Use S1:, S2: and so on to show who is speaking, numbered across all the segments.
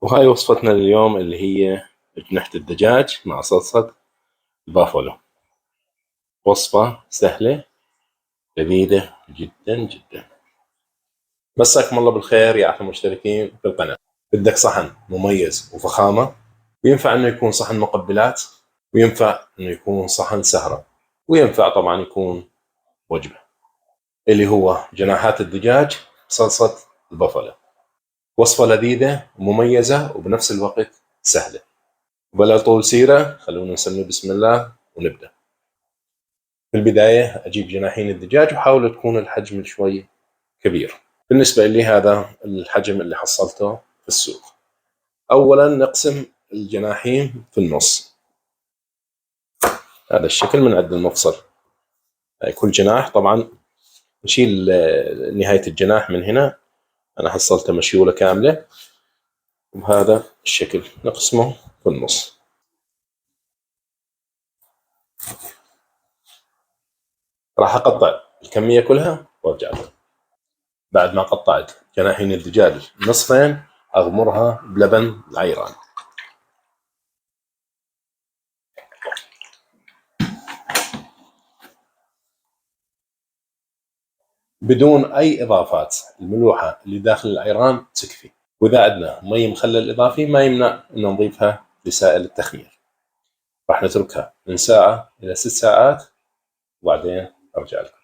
S1: وهاي وصفتنا لليوم اللي هي أجنحة الدجاج مع صلصة البافلو. وصفة سهلة لذيذة جدا جدا. مساكم الله بالخير يا أحلى المشتركين في القناة. بدك صحن مميز وفخامة، وينفع إنه يكون صحن مقبلات، وينفع إنه يكون صحن سهرة، وينفع طبعا يكون وجبة، اللي هو جناحات الدجاج صلصة البافلو. وصفة لذيذة ومميزة وبنفس الوقت سهلة. وبلا طول سيرة خلونا نسمي بسم الله ونبدأ. في البداية أجيب جناحين الدجاج وحاول تكون الحجم شوي كبير. بالنسبة لي هذا الحجم اللي حصلته في السوق. أولا نقسم الجناحين في النص، هذا الشكل من عند المفصل. كل جناح طبعا نشيل نهاية الجناح من هنا، أنا حصلته مشيولة كاملة، وبهذا الشكل نقسمه في النص. راح أقطع الكمية كلها وارجع لكم. بعد ما قطعت جناحين الدجاج نصفين أغمرها بلبن العيران. بدون أي إضافات، الملوحة اللي داخل العيران تكفي. وإذا عندنا مي مخلل إضافي ما يمنع أن نضيفها لسائل التخمير. راح نتركها من ساعة إلى 6 ساعات وبعدين أرجع لكم.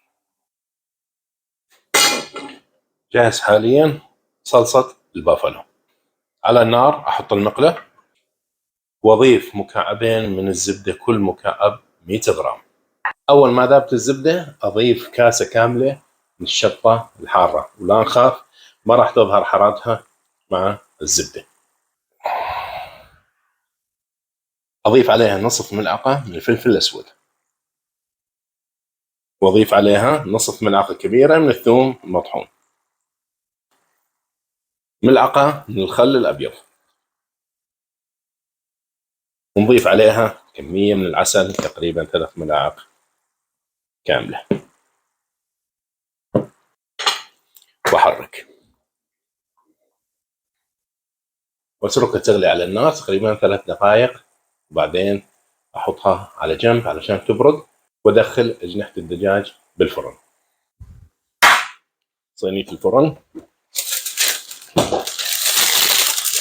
S1: جاهز حاليا صلصة البافلو. على النار أحط المقلة وأضيف مكعبين من الزبدة، كل مكعب 100 غرام. أول ما ذابت الزبدة أضيف كاسة كاملة من الشطة الحارة، ولا نخاف ما راح تظهر حرارتها مع الزبدة. أضيف عليها نصف ملعقة من الفلفل الأسود، وأضيف عليها نصف ملعقة كبيرة من الثوم المطحون، ملعقة من الخل الأبيض، ونضيف عليها كمية من العسل تقريبا 3 ملاعق كاملة، وأحرك وأتركها تغلي على النار تقريبا 3 دقائق، وبعدين أحطها على جنب علشان تبرد، وأدخل أجنحة الدجاج بالفرن. صينية الفرن،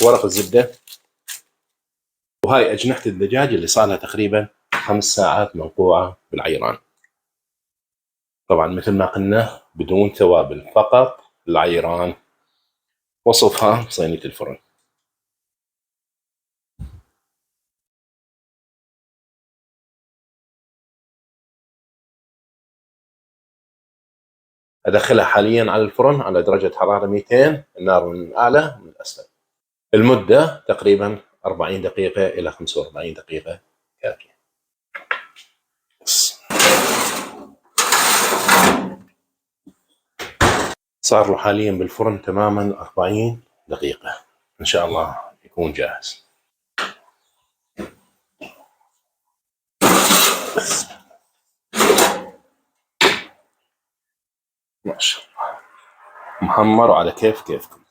S1: ورق الزبدة، وهاي أجنحة الدجاج اللي صار لها تقريبا 5 ساعات منقوعة بالعيران. طبعا مثل ما قلنا بدون توابل، فقط العيران. وصفها صينية الفرن. أدخلها حاليا على الفرن على درجة حرارة 200، النار من الأعلى ومن الأسفل. المدة تقريبا 40 دقيقة إلى 45 دقيقة كافية. صار له حاليا بالفرن تماما 40 دقيقة، إن شاء الله يكون جاهز. ما شاء الله محمر وعلى كيفكم.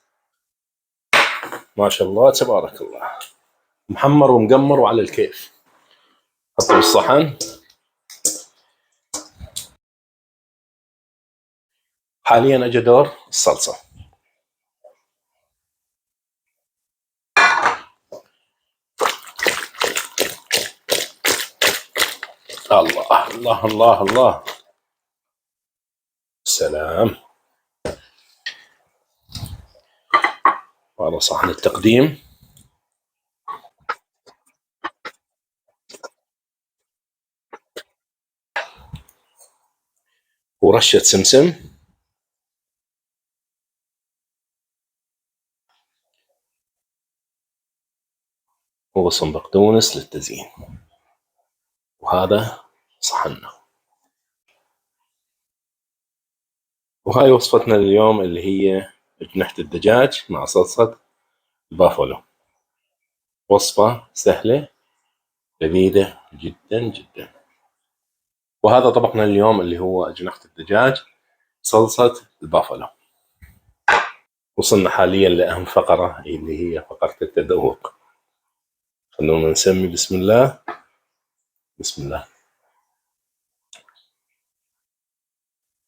S1: ما شاء الله تبارك الله، محمر ومقمر وعلى الكيف. حطه بالصحن. حاليا اجى دور الصلصة. الله الله الله الله، سلام. هذا صحن التقديم. ورشة سمسم، وبصل بقدونس للتزيين. وهذا صحننا. وهاي وصفتنا لليوم اللي هي أجنحة الدجاج مع صلصة البافلو. وصفة سهلة لذيذة جدا جدا. وهذا طبقنا اليوم اللي هو أجنحة الدجاج صلصة البافلو. وصلنا حاليا لأهم فقرة اللي هي فقرة التذوق. خلونا نسمي بسم الله. بسم الله.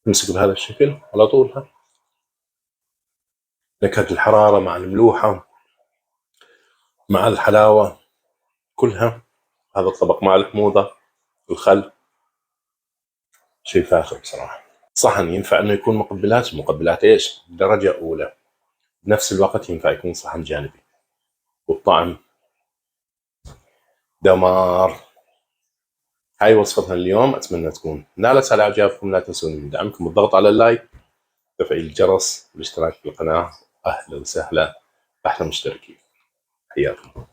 S1: نمسك بهذا الشكل على طولها. نكهة الحرارة مع الملوحة مع الحلاوة كلها. هذا الطبق مع الحموضة الخل شيء فاخر بصراحة. صحن ينفع انه يكون مقبلات ايش؟ درجة اولى. بنفس الوقت ينفع يكون صحن جانبي. والطعم دمار. هاي وصفتنا اليوم، اتمنى تكون نالت على اعجابكم. لا تنسون من دعمكم بالضغط على اللايك، تفعيل الجرس، والاشتراك في القناة. اهلا وسهلا احلى مشتركين. حياكم.